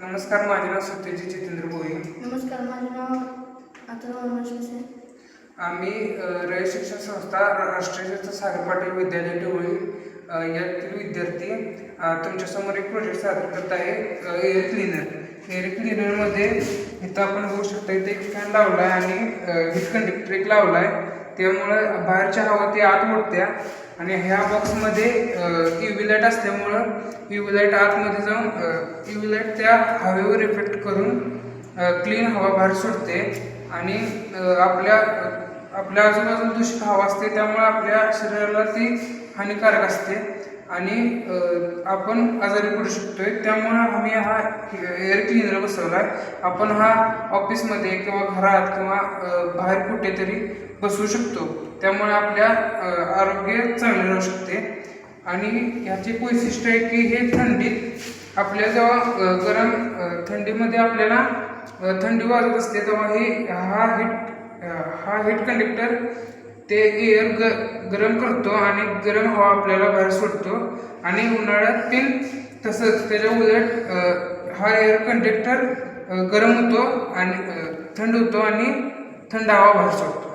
नमस्कार, माझे नाव सत्यजित जितेंद्र भोई. नमस्कार, माझे नाव अथर्व आहे. आम्ही रयत शिक्षण संस्था राष्ट्रीय सागर पाटील विद्यालय ढवळी यातील विद्यार्थी तुमच्यासमोर एक प्रोजेक्ट सादर करत आहे. Air cleaner. एअर क्लीनरमध्ये इथं आपण बघू शकता, इथे एक फॅन लावला आहे आणि हीट कंडक्टर एक लावला आहे. त्यामुळं बाहेरच्या हवा ती आत ओढत्या आणि ह्या बॉक्समध्ये UV लाईट असल्यामुळं UV लाईट आतमध्ये जाऊन UV लाईट त्या हवेवर इफेक्ट करून क्लीन हवा बाहेर सोडते आणि आपल्या आजूबाजूला दूषित हवा असते, त्यामुळे आपल्या शरीराला ती हानिकारक असते आणि आपण आजारी पडू शकतोय. त्यामुळे आम्ही हा एअर क्लीनर बसवला आहे. आपण हा ऑफिसमध्ये किंवा घरात किंवा बाहेर कुठेतरी बसवू शकतो. त्यामुळे आपल्या आरोग्य चांगले राहू शकते. आणि ह्याचे वैशिष्ट्य आहे की हे थंडीत आपल्या जेव्हा थंडीमध्ये आपल्याला थंडी वाजत असते तेव्हा हा हीट कंडक्टर ते एअर गरम करतो आणि गरम हवा आपल्याला बाहेर सोडतो. आणि उन्हाळ्यात ते तसंच त्याच्या उलट हा एअर कंडक्टर गरम होतो आणि थंड होतो आणि थंड हवा बाहेर सोडतो.